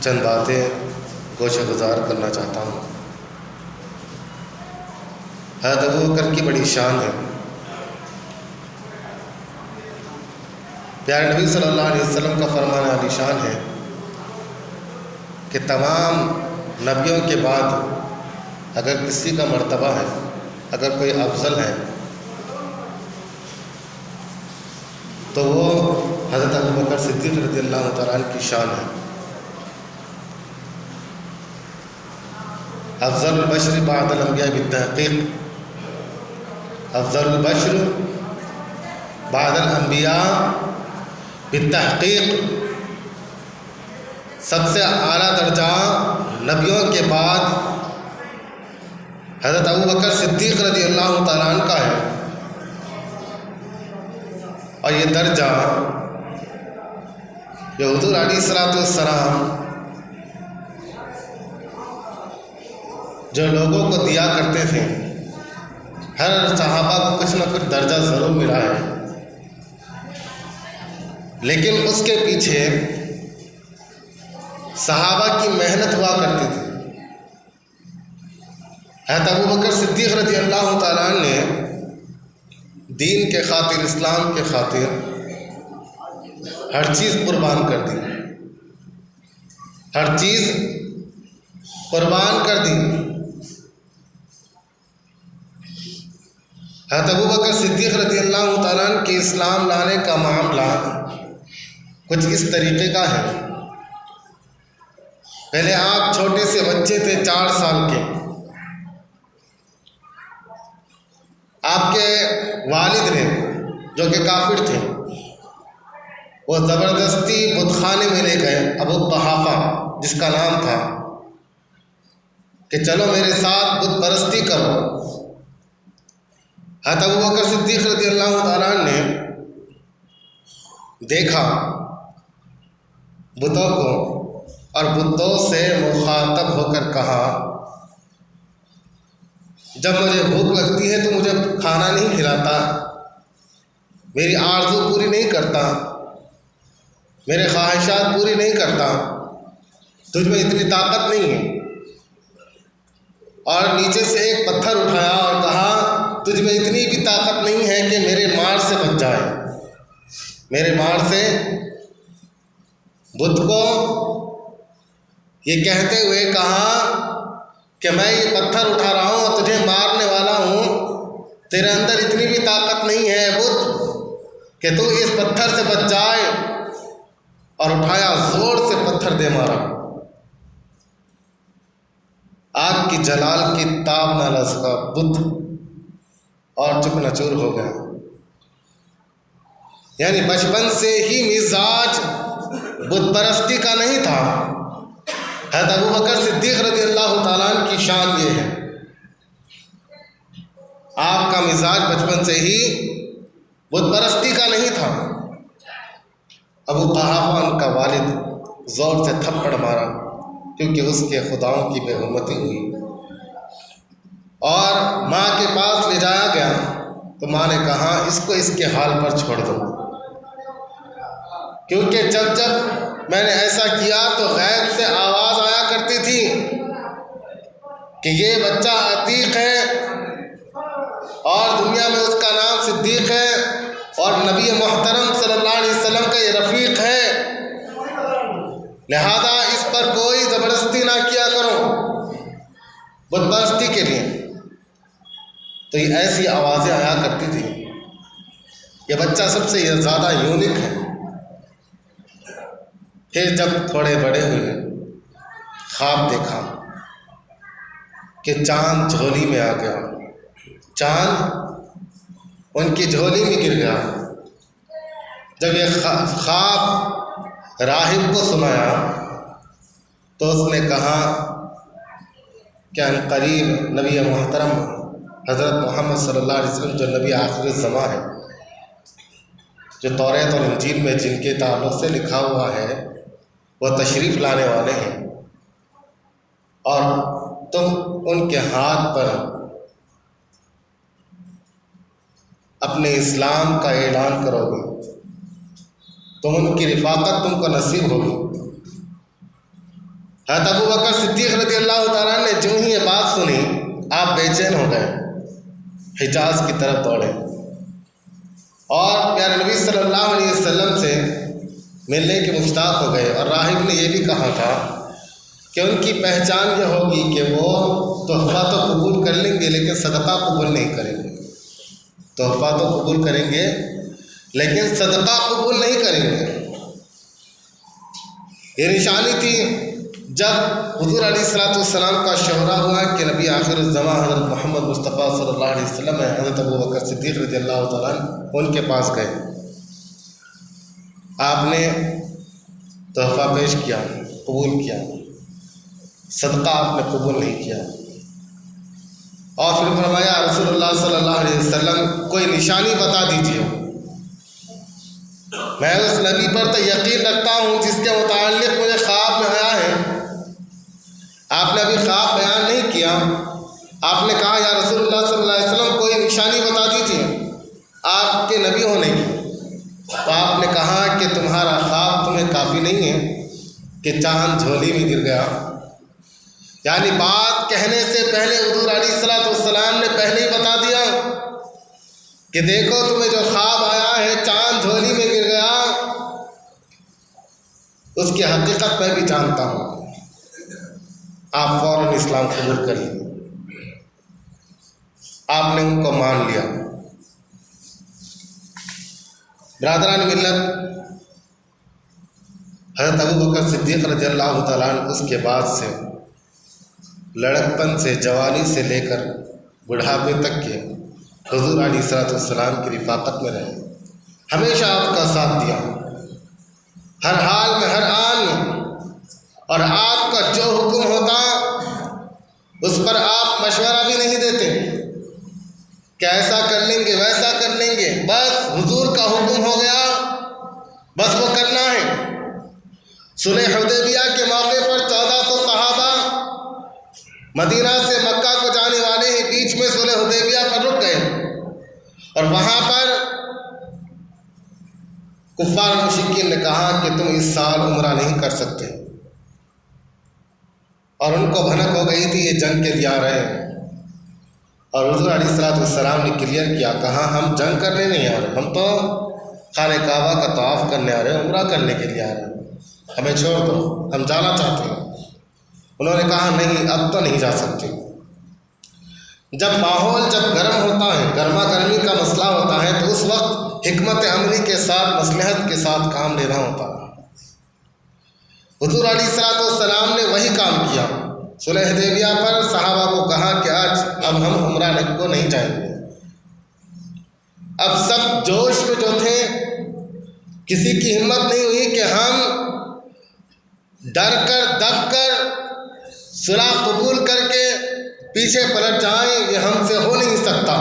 چند باتیں گوشہ گزار کرنا چاہتا ہوں۔ حضرت ابوبکر کی بڑی شان ہے۔ پیارے نبی صلی اللہ علیہ وسلم کا فرمان عالی شان ہے کہ تمام نبیوں کے بعد اگر کسی کا مرتبہ ہے، اگر کوئی افضل ہے تو وہ حضرت ابوبکر صدیق رضی اللہ تعالیٰ عنہ کی شان ہے۔ افضل البشر بعد الانبیاء بالتحقیق، افضل البشر بعد الانبیاء بالتحقیق، سب سے اعلیٰ درجہ نبیوں کے بعد حضرت ابوبکر صدیق رضی اللہ تعالیٰ عنہ کا ہے، اور یہ درجہ یہ حضور علیہ الصلوۃ والسلام جو لوگوں کو دیا کرتے تھے، ہر صحابہ کو کچھ نہ کچھ درجہ ضرور ملا ہے، لیکن اس کے پیچھے صحابہ کی محنت ہوا کرتی تھی۔ حضرت ابوبکر صدیق رضی اللہ تعالیٰ عنہ نے دین کے خاطر، اسلام کے خاطر ہر چیز قربان کر دی، ہر چیز قربان کر دی۔ حضرت ابوبکر صدیق رضی اللہ تعالیٰ عنہ کے اسلام لانے کا معاملہ کچھ اس طریقے کا ہے۔ پہلے آپ چھوٹے سے بچے تھے، 4 سال کے، آپ کے والد نے جو کہ کافر تھے، وہ زبردستی بت خانے میں لے گئے، ابو قحافہ جس کا نام تھا، کہ چلو میرے ساتھ بت پرستی کرو۔ حضرت ابوبکر صدیق رضی اللہ تعالیٰ عنہ نے دیکھا بتوں کو اور بتوں سے مخاطب ہو کر کہا، جب مجھے بھوک لگتی ہے تو مجھے کھانا نہیں کھلاتا، میری آرزو پوری نہیں کرتا، میرے خواہشات پوری نہیں کرتا، تجھ میں اتنی طاقت نہیں ہے۔ اور نیچے سے ایک پتھر اٹھایا اور کہا، تجھ میں اتنی بھی طاقت نہیں ہے کہ میرے مار سے بچ جائے، میرے مار سے۔ بت کو یہ کہتے ہوئے کہا کہ میں یہ پتھر اٹھا رہا ہوں اور تجھے مارنے والا ہوں، تیرے اندر اتنی بھی طاقت نہیں ہے بت کہ تو اس پتھر سے بچ جائے۔ اور اٹھایا، زور سے پتھر دے مارا، آگ کی جلال کی تاب نہ لسکا، بت اور چکنا چور ہو گیا۔ یعنی بچپن سے ہی مزاج بت پرستی کا نہیں تھا۔ حضرت ابوبکر صدیق رضی اللہ تعالیٰ عنہ کی شان یہ ہے، آپ کا مزاج بچپن سے ہی بت پرستی کا نہیں تھا۔ ابو قحافہ ان کا والد زور سے تھپڑ مارا کیونکہ اس کے خداؤں کی بے حرمتی ہوئی، اور ماں کے پاس لے جایا گیا تو ماں نے کہا، اس کو اس کے حال پر چھوڑ دو، کیونکہ جب جب میں نے ایسا کیا تو غیب سے آواز آیا کرتی تھی کہ یہ بچہ عتیق ہے اور دنیا میں اس کا نام صدیق ہے اور نبی محترم صلی اللہ علیہ وسلم کا یہ رفیق ہے، لہذا اس پر کوئی زبردستی نہ کیا کرو بت پرستی کے لیے۔ تو یہ ایسی آوازیں آیا کرتی تھی۔ یہ بچہ سب سے زیادہ یونیک ہے۔ پھر جب تھوڑے بڑے ہوئے، خواب دیکھا کہ چاند جھولی میں آ گیا، چاند ان کی جھولی میں گر گیا۔ جب یہ خواب راہب کو سنایا تو اس نے کہا کہ عنقریب نبی محترم حضرت محمد صلی اللہ علیہ وسلم جو نبی آخر الزمان ہے، جو توریت اور انجیل میں جن کے تعلق سے لکھا ہوا ہے، وہ تشریف لانے والے ہیں، اور تم ان کے ہاتھ پر اپنے اسلام کا اعلان کرو گے، تم ان کی رفاقت تم کو نصیب ہوگی۔ حضرت ابو بکر صدیق رضی اللہ تعالیٰ نے جو ہی یہ بات سنی آپ بے چین ہو گئے، حجاز کی طرف دوڑے اور پیارے نبی صلی اللہ علیہ وسلم سے ملنے کے مشتاق ہو گئے۔ اور راہب نے یہ بھی کہا تھا کہ ان کی پہچان یہ ہوگی کہ وہ تحفہ تو قبول کر لیں گے لیکن صدقہ قبول نہیں کریں گے، تحفہ تو قبول کریں گے لیکن صدقہ قبول نہیں کریں گے۔ یہ نشانی تھی جب حضور علیہ الصلوۃ والسلام کا شہرہ ہوا کہ نبی آخر الزمان حضرت محمد مصطفیٰ صلی اللہ علیہ وسلم حضرت ابو بکر صدیق رضی اللہ تعالیٰ ان کے پاس گئے، آپ نے تحفہ پیش کیا، قبول کیا، صدقہ آپ نے قبول نہیں کیا، اور پھر فرمایا رسول اللہ صلی اللہ علیہ وسلم کوئی نشانی بتا دیجیے، میں اس نبی پر تو یقین رکھتا ہوں جس کے متعلق مجھے خواب میں آیا ہے۔ آپ نے ابھی خواب بیان نہیں کیا، آپ نے کہا یا رسول اللہ صلی اللہ علیہ وسلم کوئی نشانی بتا دیجیے آپ کے نبی ہونے کی، تو آپ نے کہا کہ تمہارا خواب تمہیں کافی نہیں ہے کہ چاند جھولی میں گر گیا، یعنی بات کہنے سے پہلے حضور علیہ الصلوۃ والسلام نے پہلے ہی بتا دیا کہ دیکھو تمہیں جو خواب آیا ہے چاند جھولی میں گر گیا، اس کی حقیقت میں بھی جانتا ہوں۔ آپ فوراً اسلام قبول کر لیے، آپ نے ان کو مان لیا۔ برادران ملت، حضرت ابو بکر صدیق رضی اللہ تعالیٰ عنہ اس کے بعد سے لڑکپن سے، جوانی سے لے کر بڑھاپے تک کے حضور علیہ الصلوۃ والسلام کی رفاقت میں رہے، ہمیشہ آپ کا ساتھ دیا، ہر حال میں، ہر آن میں، اور آپ کا جو حکم ہوتا اس پر آپ مشورہ بھی نہیں دیتے کہ ایسا کر لیں گے ویسا کر لیں گے، بس حضور کا حکم ہو گیا، بس وہ کرنا ہے۔ صلح حدیبیہ کے موقع پر 1400 صحابہ مدینہ سے مکہ کو جانے والے ہی بیچ میں صلح حدیبیہ پر رک گئے، اور وہاں پر کفار مشرکین نے کہا کہ تم اس سال عمرہ نہیں کر سکتے، اور ان کو بھنک ہو گئی تھی یہ جنگ کے لیے آ رہے ہیں، اور حضور علیہ الصلوۃ والسلام نے کلیئر کیا، کہا ہم جنگ کرنے نہیں آ رہے، ہم تو خانہ کعبہ کا طواف کرنے آ رہے ہیں، عمرہ کرنے کے لیے آ رہے ہیں، ہمیں چھوڑ دو، ہم جانا چاہتے ہیں۔ انہوں نے کہا نہیں، اب تو نہیں جا سکتے۔ جب ماحول جب گرم ہوتا ہے، گرما گرمی کا مسئلہ ہوتا ہے، تو اس وقت حکمت عملی کے ساتھ، مصلحت کے ساتھ کام لینا ہوتا ہے۔ حضور علیہ الصلوۃ والسلام نے وہی کام کیا۔ صلح حدیبیہ پر صحابہ کو کہا کہ آج اب ہم عمرہ کو نہیں جائیں گے۔ اب سب جوش میں جو تھے، کسی کی ہمت نہیں ہوئی کہ ہم ڈر کر دب کر صلح قبول کر کے پیچھے پلٹ جائیں، یہ ہم سے ہو نہیں سکتا۔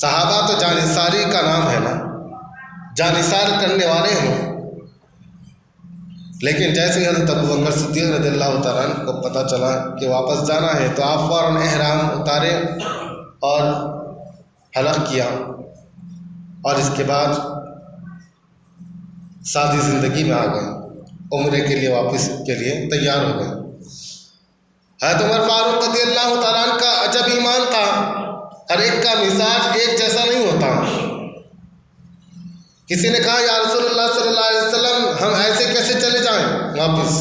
صحابہ تو جانثاری کا نام ہے نا، جانثار کرنے والے ہیں، لیکن جیسے حضرت ابو بکر صدیق رضی اللہ تعالیٰ عنہ کو پتہ چلا کہ واپس جانا ہے، تو آپ فوراً احرام اتارے اور حلق کیا، اور اس کے بعد سادی زندگی میں آ گئے، عمرے کے لیے واپس کے لیے تیار ہو گئے۔ حضرت عمر فاروق رضی اللہ تعالیٰ عنہ کا عجب ایمان تھا، ہر ایک کا مزاج ایک جیسا نہیں ہوتا۔ کسی نے کہا یا رسول اللہ صلی اللہ علیہ وسلم ہم ایسے کیسے چلے جائیں واپس؟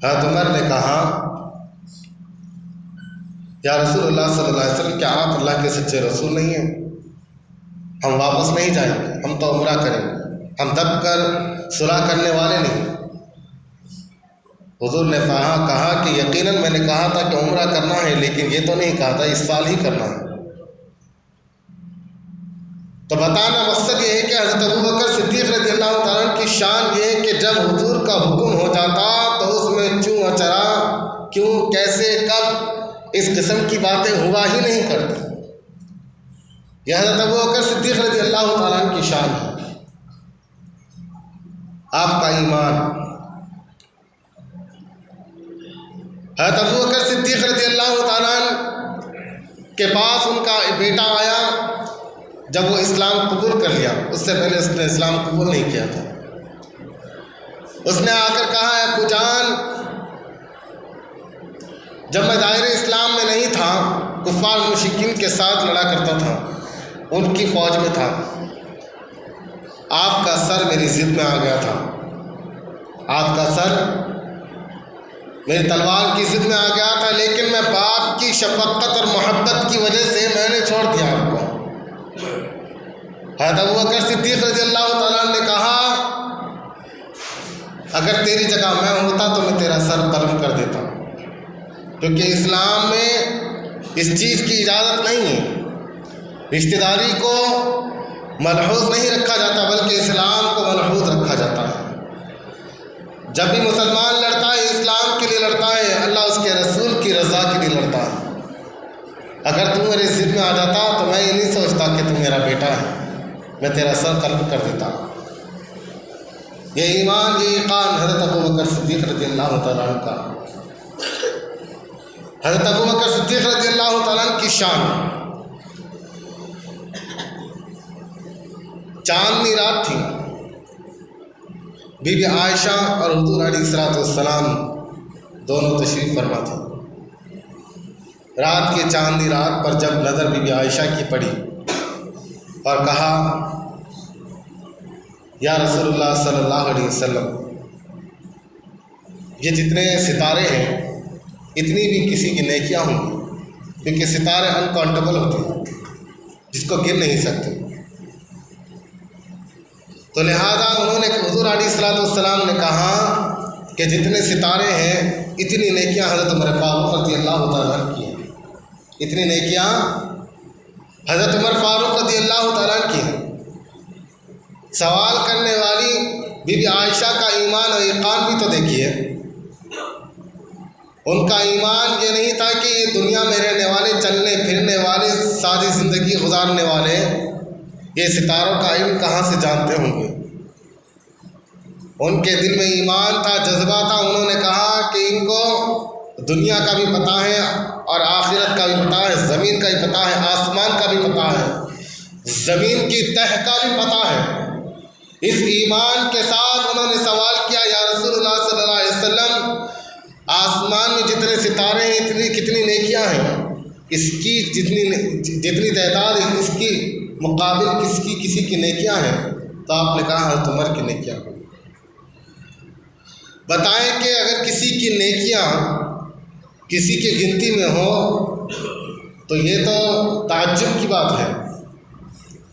حضرت عمر نے کہا یا رسول اللہ صلی اللہ علیہ وسلم کیا آپ اللہ کے سچے رسول نہیں ہیں؟ ہم واپس نہیں جائیں گے، ہم تو عمرہ کریں گے، ہم دب کر صلح کرنے والے نہیں۔ حضور نے کہا کہ یقیناً میں نے کہا تھا کہ عمرہ کرنا ہے، لیکن یہ تو نہیں کہا تھا اس سال ہی کرنا ہے۔ تو بتانا مقصد یہ ہے کہ حضرت ابو بکر صدیق رضی اللہ تعالیٰ عنہ کی شان یہ ہے کہ جب حضور کا حکم ہو جاتا تو اس میں چوں اچرا، کیوں، کیسے، کب، اس قسم کی باتیں ہوا ہی نہیں کرتی۔ یہ حضرت ابو بکر صدیق رضی اللہ تعالیٰ عنہ کی شان ہے، آپ کا ایمان۔ حضرت ابو بکر صدیق رضی اللہ تعالیٰ عنہ کے پاس ان کا بیٹا آیا جب وہ اسلام قبول کر لیا، اس سے پہلے اس نے اسلام قبول نہیں کیا تھا۔ اس نے آ کر کہا ہے ابو جان، جب میں دائرے اسلام میں نہیں تھا، کفار مشرکین کے ساتھ لڑا کرتا تھا، ان کی فوج میں تھا، آپ کا سر میری ضد میں آ گیا تھا، آپ کا سر میری تلوار کی ضد میں آ گیا تھا، لیکن میں باپ کی شفقت اور محبت کی وجہ سے میں نے چھوڑ دیا آپ کو۔ حضرت ابوبکر صدیق رضی اللہ تعالیٰ نے کہا اگر تیری جگہ میں ہوتا تو میں تیرا سر قلم کر دیتا، کیونکہ اسلام میں اس چیز کی اجازت نہیں ہے، رشتہ داری کو ملحوظ نہیں رکھا جاتا بلکہ اسلام کو ملحوظ رکھا جاتا ہے۔ جب بھی مسلمان لڑتا ہے اسلام کے لیے لڑتا ہے، اللہ اس کے رسول کی رضا کے لیے لڑتا ہے۔ اگر تم میرے ضد میں آ جاتا تو میں یہ نہیں سوچتا کہ تم میرا بیٹا ہے، میں تیرا سر قلم کر دیتا۔ یہ ایمان، یہ یقین حضرت ابوبکر صدیق رضی اللہ تعالیٰ عنہ کا، حضرت ابوبکر صدیق رضی اللہ تعالیٰ عنہ کی شان۔ چاندنی رات تھی، بی بی عائشہ اور حضور علیہ الصلوۃ والسلام دونوں تشریف فرما تھے۔ رات کی چاندنی رات پر جب نظر بی بی عائشہ کی پڑی اور کہا یا رسول اللہ صلی اللہ علیہ وسلم، یہ جتنے ستارے ہیں اتنی بھی کسی کی نیکیاں ہوں گی، کیونکہ ستارے انکاؤنٹیبل ہوتے ہیں، جس کو گن نہیں سکتے۔ تو لہذا انہوں نے حضور علیہ الصلوۃ والسلام نے کہا کہ جتنے ستارے ہیں اتنی نیکیاں حضرت عمر فاروق رضی اللہ تعالیٰ عنہ کی ہیں، اتنی نیکیاں حضرت عمر فاروق رضی اللہ تعالیٰ عنہ کی ہیں۔ سوال کرنے والی بی بی عائشہ کا ایمان اور یقین بھی تو دیکھیے، ان کا ایمان یہ نہیں تھا کہ یہ دنیا میں رہنے والے، چلنے پھرنے والے، سادی زندگی گزارنے والے یہ ستاروں کا علم کہاں سے جانتے ہوں گے۔ ان کے دل میں ایمان تھا، جذبہ تھا، انہوں نے کہا کہ ان کو دنیا کا بھی پتہ ہے اور آخرت کا بھی پتہ ہے، زمین کا بھی پتہ ہے، آسمان کا بھی پتہ ہے، زمین کی تہ کا بھی پتہ ہے۔ اس ایمان کے ساتھ انہوں نے سوال کیا یا رسول اللہ صلی اللہ علیہ وسلم، آسمان میں جتنے ستارے ہیں اتنی کتنی نیکیاں ہیں، اس کی جتنی تعداد ہے اس کی مقابل کسی کی نیکیاں ہیں؟ تو آپ نے کہا حضرت عمر کی نیکیاں ہیں۔ بتائیں کہ اگر کسی کی نیکیاں کسی کی گنتی میں ہو تو یہ تو تعجب کی بات ہے،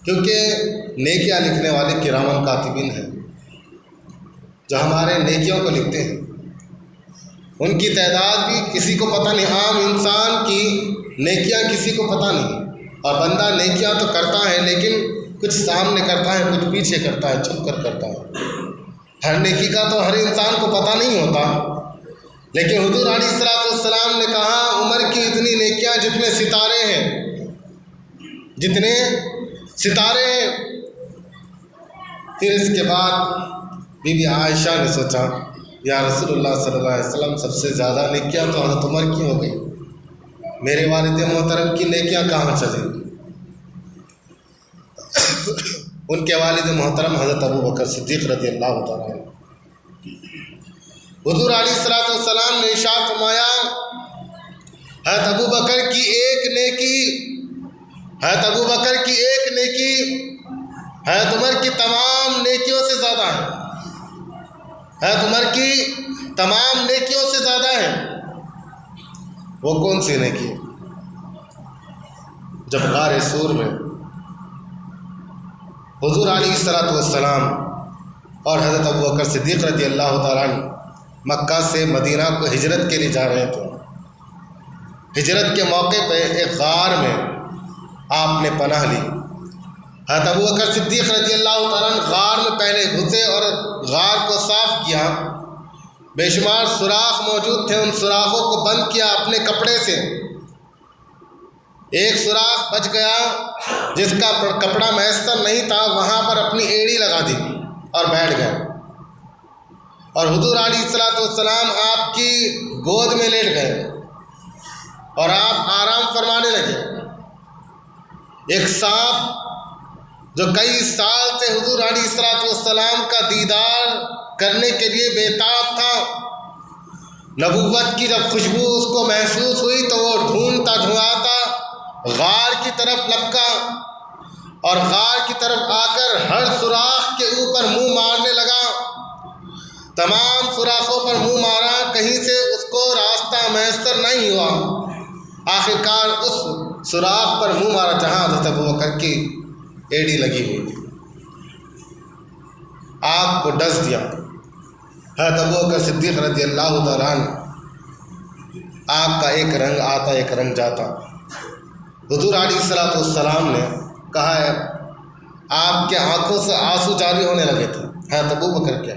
کیونکہ نیکیاں لکھنے والے کرام کاتبین ہیں جو ہمارے نیکیوں کو لکھتے ہیں، ان کی تعداد بھی کسی کو پتہ نہیں، عام انسان کی نیکیاں کسی کو پتہ نہیں، اور بندہ نیکیاں تو کرتا ہے لیکن کچھ سامنے کرتا ہے، کچھ پیچھے کرتا ہے، چھپ کر کرتا ہے۔ ہر نیکی کا تو ہر انسان کو پتہ نہیں ہوتا، لیکن حضور علیہ الصلوۃ والسلام نے کہا عمر کی اتنی نیکیاں جتنے ستارے ہیں، جتنے ستارے ہیں۔ پھر اس کے بعد بی بی عائشہ نے سوچا یا رسول اللہ صلی اللہ علیہ وسلم سب سے زیادہ نیکیاں تو حضرت عمر کی ہو گئی، میرے والد محترم کی نیکیاں کہاں چلیں گی؟ ان کے والد محترم حضرت ابوبکر صدیق رضی اللہ تعالیٰ عنہ، حضور علیہ الصلوۃ والسلام نے ارشاد فرمایا حضرت ابوبکر کی ایک نیکی، حضرت ابوبکر کی ایک نیکی حضرت عمر کی تمام نیکیوں سے زیادہ ہے، حضرت عمر کی تمام نیکیوں سے زیادہ ہے۔ وہ کون سی نیکی؟ جب غار سور میں حضور علیہ الصلوۃ والسلام اور حضرت ابوبکر صدیق رضی اللہ تعالیٰ عنہ مکہ سے مدینہ کو ہجرت کے لیے جا رہے تھے، ہجرت کے موقع پہ ایک غار میں آپ نے پناہ لی۔ حضرت ابوبکر صدیق رضی اللہ تعالیٰ عنہ غار میں پہلے گھسے اور غار کو صاف کیا، بے شمار سوراخ موجود تھے، ان سوراخوں کو بند کیا اپنے کپڑے سے۔ ایک سوراخ بچ گیا جس کا کپڑا میسر نہیں تھا، وہاں پر اپنی ایڑی لگا دی اور بیٹھ گئے، اور حضور علیہ الصلوۃ والسلام آپ کی گود میں لیٹ گئے اور آپ آرام فرمانے لگے۔ ایک سانپ جو کئی سال سے حضور علیہ الصلوۃ والسلام کا دیدار کرنے کے لیے بےتاب تھا۔ نبوت کی جب خوشبو اس کو محسوس ہوئی تو وہ ڈھونڈتا ڈھونڈتا غار کی طرف لپکا اور غار کی طرف آ کر ہر سوراخ کے اوپر منہ مارنے لگا۔ تمام سوراخوں پر منہ مارا، کہیں سے اس کو راستہ میسر نہیں ہوا۔ آخر کار اس سوراخ پر منہ مارا جہاں حضرت ابوبکر کی ایڑی لگی ہوئی تھی۔ آگ کو ڈس دیا۔ حضرت ابوبکر صدیق رضی اللہ تعالیٰ عنہ، آگ کا ایک رنگ آتا ایک رنگ جاتا۔ حضور علیہ الصلوۃ والسلام نے کہا ہے آپ کے آنکھوں سے آنسو جاری ہونے لگے تھے حضرت ابوبکر کے،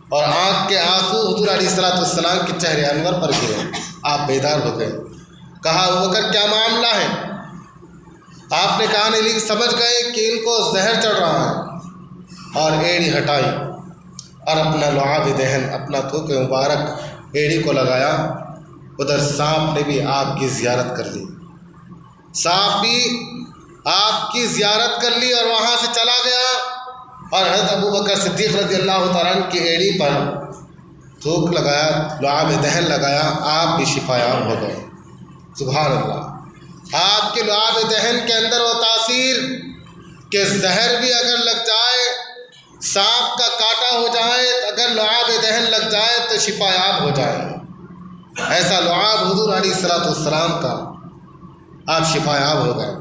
اور آنکھ کے آنسو حضور علیہ الصلوۃ والسلام کے چہرے انور پر گرے۔ آپ بیدار ہو گئے۔ کہا ابوبکر کیا معاملہ ہے؟ آپ نے کہا نہیں، سمجھ گئے کہ ان کو زہر چڑھ رہا ہے، اور ایڑی ہٹائی اور اپنا لعاب دہن، اپنا تھوک مبارک ایڑی کو لگایا۔ ادھر سانپ نے بھی آپ کی زیارت کر لی، سانپ بھی آپ کی زیارت کر لی اور وہاں سے چلا گیا، اور حضرت ابوبکر صدیق رضی اللہ تعالیٰ عنہ کی ایڑی پر تھوک لگایا، لعاب دہن لگایا، آپ بھی شفا یاب ہو گئے۔ سبحان اللہ۔ آپ کے لعاب دہن کے اندر وہ تاثیر کہ زہر بھی اگر لگ جائے، سانپ کا کاٹا ہو جائے، اگر لعاب دہن لگ جائے تو شفا یاب ہو جائے۔ ایسا لعاب حضور علیہ الصلوۃ والسلام کا، آپ شفا یاب ہو گئے۔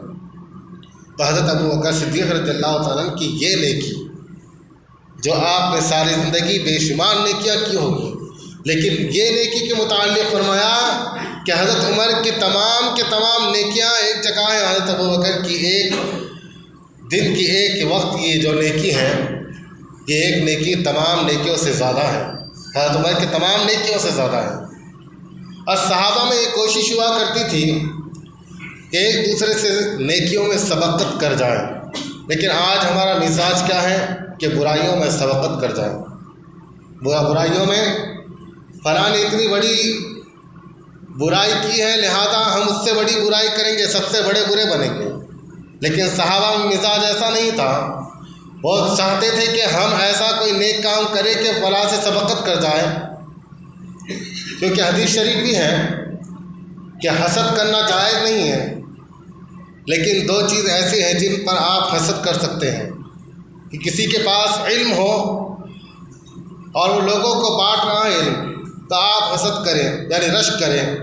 تو حضرت ابوبکر صدیق رضی اللہ تعالیٰ عنہ کی یہ نیکی جو آپ نے ساری زندگی بے شمار نیکیاں کی ہوگی، لیکن یہ نیکی کے متعلق فرمایا کہ حضرت عمر کی تمام نیکیاں ایک جگہ ہیں، حضرت ابوبکر کی ایک دن کی ایک وقت یہ جو نیکی ہے، یہ ایک نیکی تمام نیکیوں سے زیادہ ہے، حضرت عمر کی تمام نیکیوں سے زیادہ ہے۔ اور صحابہ میں یہ کوشش ہوا کرتی تھی کہ ایک دوسرے سے نیکیوں میں سبقت کر جائیں، لیکن آج ہمارا مزاج کیا ہے کہ برائیوں میں سبقت کر جائیں۔ برائیوں میں فلاں نے اتنی بڑی برائی کی ہے لہذا ہم اس سے بڑی برائی کریں گے، سب سے بڑے برے بنیں گے۔ لیکن صحابہ میں مزاج ایسا نہیں تھا، وہ چاہتے تھے کہ ہم ایسا کوئی نیک کام کریں کہ فلاں سے سبقت کر جائیں، کیونکہ حدیث شریف بھی ہے کہ حسد کرنا جائز نہیں ہے، لیکن دو چیز ایسی ہیں جن پر آپ حسد کر سکتے ہیں، کہ کسی کے پاس علم ہو اور وہ لوگوں کو بانٹ رہا ہے علم، تو آپ حسد کریں، یعنی رشک کریں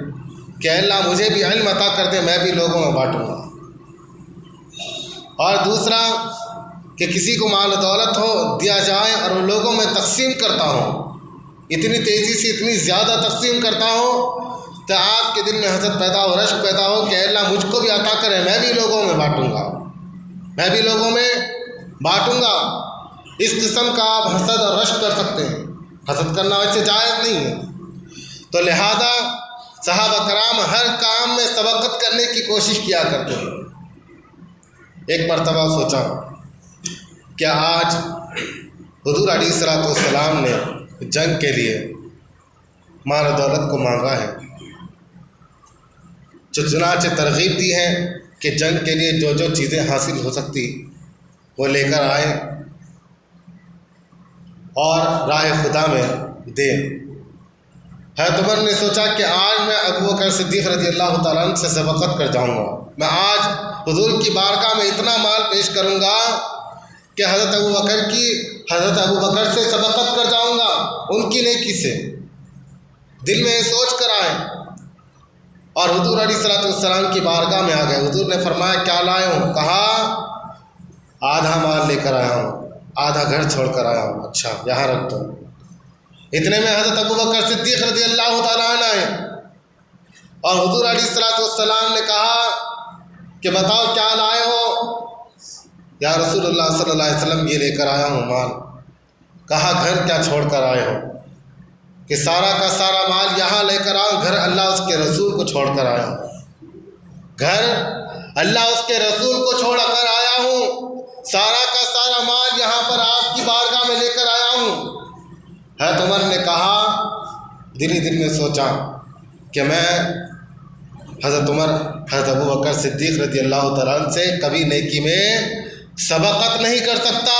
کہ اللہ مجھے بھی علم عطا کر دے، میں بھی لوگوں میں بانٹوں گا۔ اور دوسرا کہ کسی کو مال و دولت ہو دیا جائے اور وہ لوگوں میں تقسیم کرتا ہوں، اتنی تیزی سے اتنی زیادہ تقسیم کرتا ہوں تو آپ کے دل میں حسد پیدا ہو، رشک پیدا ہو کہ اللہ مجھ کو بھی عطا کرے، میں بھی لوگوں میں بانٹوں گا، میں بھی لوگوں میں بانٹوں گا۔ اس قسم کا آپ حسد اور رشک کر سکتے ہیں، حسد کرنا ویسے جائز نہیں ہے۔ تو لہذا صحابہ کرام ہر کام میں سبقت کرنے کی کوشش کیا کرتے ہیں۔ ایک مرتبہ سوچا کہ آج حضور علیہ الصلوۃ والسلام نے جنگ کے لیے مال و دولت کو مانگا ہے، چنانچہ ترغیب دی ہے کہ جنگ کے لیے جو جو چیزیں حاصل ہو سکتی وہ لے کر آئیں اور راہ خدا میں دیں۔ حضرت عمر نے سوچا کہ آج میں ابوبکر صدیق رضی اللہ تعالیٰ عنہ سے سبقت کر جاؤں گا، میں آج حضور کی بارگاہ میں اتنا مال پیش کروں گا کہ حضرت ابوبکر سے سبقت کر جاؤں گا، ان کی نیکی سے۔ دل میں یہ سوچ کر آئے اور حضور علیہ الصلوۃ والسلام کی بارگاہ میں آ گئے۔ حضور نے فرمایا کیا لائے ہوں؟ کہا آدھا مال لے کر آیا ہوں، آدھا گھر چھوڑ کر آیا ہوں۔ اچھا یہاں رکھ دو۔ اتنے میں حضرت ابوبکر صدیق رضی اللہ تعالیٰ عنہ آئے اور حضور علیہ الصلوۃ والسلام نے کہا کہ بتاؤ کیا لائے ہو؟ یا رسول اللہ صلی اللہ علیہ وسلم یہ لے کر آیا ہوں مال۔ کہا گھر کیا چھوڑ کر آئے ہو؟ کہ سارا کا سارا مال یہاں لے کر آؤں، گھر اللہ اس کے رسول کو چھوڑ کر آیا ہوں، گھر اللہ اس کے رسول کو چھوڑ کر آیا ہوں، سارا کا سارا مال یہاں پر آپ کی بارگاہ میں لے کر آیا ہوں۔ حضرت عمر نے کہا، دل ہی دل میں سوچا کہ میں حضرت ابوبکر صدیق رضی اللہ تعالیٰ عنہ سے کبھی نیکی میں سبقت نہیں کر سکتا،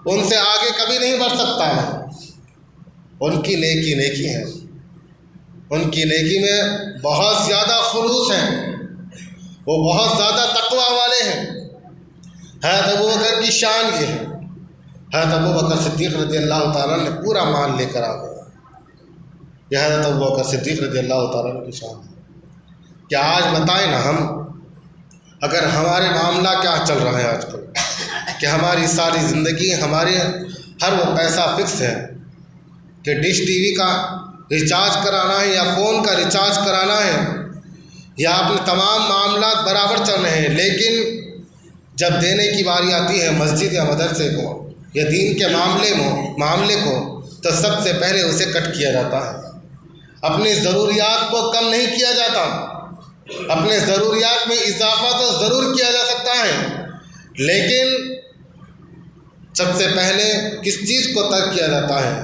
ان سے آگے کبھی نہیں بڑھ سکتا میں۔ ان کی نیکی نیکی ہے، ان کی نیکی میں بہت زیادہ خلوص ہے، وہ بہت زیادہ تقویٰ والے ہیں۔ حضرت ابوبکر کی شان یہ ہے، حضرت ابوبکر صدیق رضی اللہ تعالیٰ نے پورا مال لے کر آ گئے۔ یہ حضرت ابوبکر صدیق رضی اللہ تعالیٰ کی شان ہے۔ کیا آج بتائیں نا ہم، اگر ہمارے معاملہ کیا چل رہا ہے آج کل کہ ہماری ساری زندگی، ہمارے ہر وہ پیسہ فکس ہے کہ ڈش ٹی وی کا ریچارج کرانا ہے یا فون کا ریچارج کرانا ہے یا اپنے تمام معاملات برابر چل رہے ہیں، لیکن جب دینے کی باری آتی ہے مسجد یا مدرسے کو یا دین کے معاملے کو تو سب سے پہلے اسے کٹ کیا جاتا ہے۔ اپنی ضروریات کو کم نہیں کیا جاتا، اپنے ضروریات میں اضافہ تو ضرور کیا جا سکتا ہے، لیکن سب سے پہلے کس چیز کو ترک کیا جاتا ہے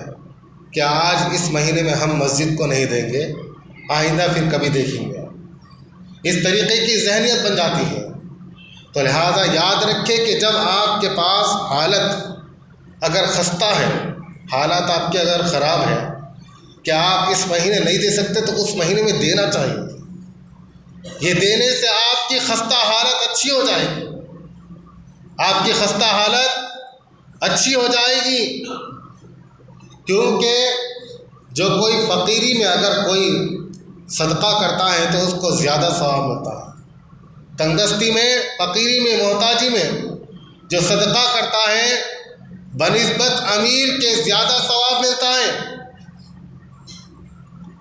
کہ آج اس مہینے میں ہم مسجد کو نہیں دیں گے، آئندہ پھر کبھی دیکھیں گے۔ اس طریقے کی ذہنیت بن جاتی ہے۔ تو لہٰذا یاد رکھے کہ جب آپ کے پاس حالت اگر خستہ ہے، حالات آپ کے اگر خراب ہے کہ آپ اس مہینے نہیں دے سکتے تو اس مہینے میں دینا چاہیے۔ یہ دینے سے آپ کی خستہ حالت اچھی ہو جائے گی، آپ کی خستہ حالت اچھی ہو جائے گی، کیونکہ جو کوئی فقیری میں اگر کوئی صدقہ کرتا ہے تو اس کو زیادہ ثواب ملتا ہے۔ تنگستی میں، فقیری میں، محتاجی میں جو صدقہ کرتا ہے بنسبت امیر کے زیادہ ثواب ملتا ہے۔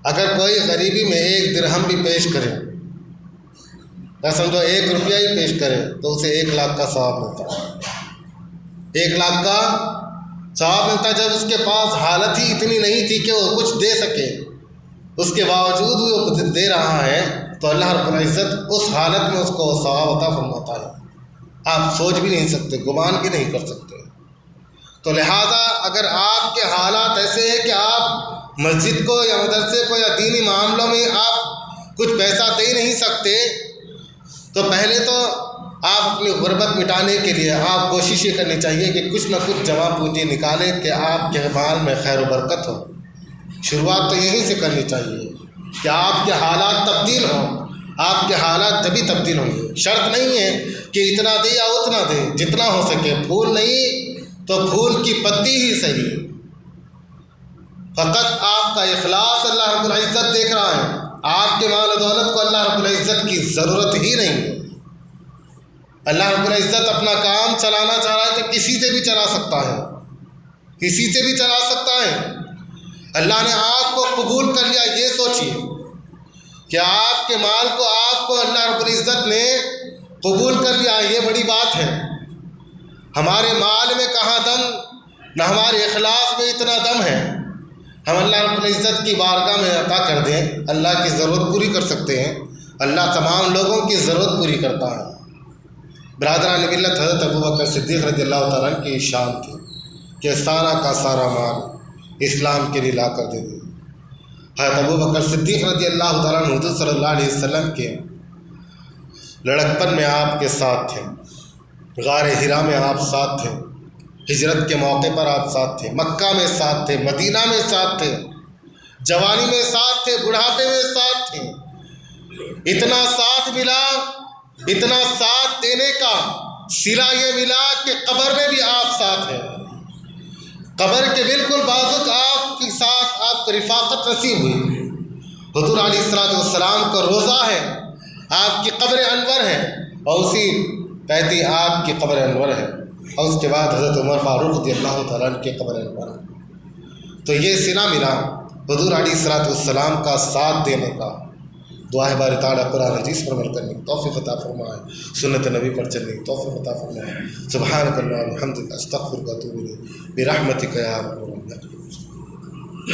اگر کوئی غریبی میں 1 درہم بھی پیش کرے یا سمجھو 1 روپیہ ہی پیش کرے تو اسے 1 لاکھ کا ثواب ملتا ہے۔ 1 لاکھ کا ثواب ملتا ہے۔ جب اس کے پاس حالت ہی اتنی نہیں تھی کہ وہ کچھ دے سکے، اس کے باوجود بھی وہ کچھ دے رہا ہے تو اللہ رب العزت اس حالت میں اس کو ثواب عطا فرماتا ہے۔ آپ سوچ بھی نہیں سکتے، گمان بھی نہیں کر سکتے۔ تو لہٰذا اگر آپ کے حالات ایسے ہیں کہ آپ مسجد کو یا مدرسے کو یا دینی معاملوں میں آپ کچھ پیسہ دے نہیں سکتے، تو پہلے تو آپ اپنی غربت مٹانے کے لیے آپ کوشش یہ کرنی چاہیے کہ کچھ نہ کچھ جمع پونجی نکالیں کہ آپ کے مال میں خیر و برکت ہو۔ شروعات تو یہیں سے کرنی چاہیے کہ آپ کے حالات تبدیل ہوں۔ آپ کے حالات جبھی تبدیل ہوں گے۔ شرط نہیں ہے کہ اتنا دے یا اتنا دے، جتنا ہو سکے۔ پھول نہیں تو پھول کی پتی ہی صحیح، فقط آپ کا اخلاص اللہ رب العزت دیکھ رہا ہے۔ آپ کے مال و دولت کو اللہ رب العزت کی ضرورت ہی نہیں ہے۔ اللہ رب العزت اپنا کام چلانا چاہ رہا ہے تو کسی سے بھی چلا سکتا ہے، کسی سے بھی چلا سکتا ہے۔ اللہ نے آپ کو قبول کر لیا، یہ سوچیے کہ آپ کے مال کو آپ کو اللہ رب العزت نے قبول کر لیا، یہ بڑی بات ہے۔ ہمارے مال میں کہاں دم، نہ ہمارے اخلاص میں اتنا دم ہے۔ ہم اللہ رب العزت کی بارگاہ میں عطا کر دیں، اللہ کی ضرورت پوری کر سکتے ہیں۔ اللہ تمام لوگوں کی ضرورت پوری کرتا ہے۔ برادران ملت، حضرت ابوبکر صدیق رضی اللہ تعالیٰ عنہ کی شان تھی کہ سارا کا سارا مال اسلام کے لیے لا کر دے دیا۔ حضرت ابوبکر صدیق رضی اللہ تعالیٰ عنہ حضور صلی اللہ علیہ وسلم کے لڑکپن میں آپ کے ساتھ تھے، غار حرا میں آپ ساتھ تھے، ہجرت کے موقع پر آپ ساتھ تھے، مکہ میں ساتھ تھے، مدینہ میں ساتھ تھے، جوانی میں ساتھ تھے، بڑھاپے میں ساتھ تھے۔ اتنا ساتھ ملا، اتنا ساتھ دینے کا صلہ یہ ملا کہ قبر میں بھی آپ ساتھ ہیں۔ قبر کے بالکل بازو آپ کے ساتھ آپ کو رفاقت نصیب ہوئی۔ حضور علیہ السلام کا روضہ ہے، آپ کی قبر انور ہے، اور اسی کہتی آپ کی قبر انور ہے، اور اس کے بعد حضرت عمر فاروق رضی اللہ تعالیٰ عنہ کی قبر انور ہے۔ تو یہ صلہ ملا حضور علیہ السلام کا ساتھ دینے کا۔ دعا ہے باری تعالیٰ قرآن حدیث پر عمل کرنے کی توفیق عطا فرمائے، سنت نبی پر چلنے کی توفیق عطا فرمائے۔ سبحانک اللہم و بحمدک، استغفرک و اتوب الیک، برحمتک یا ارحم الراحمین۔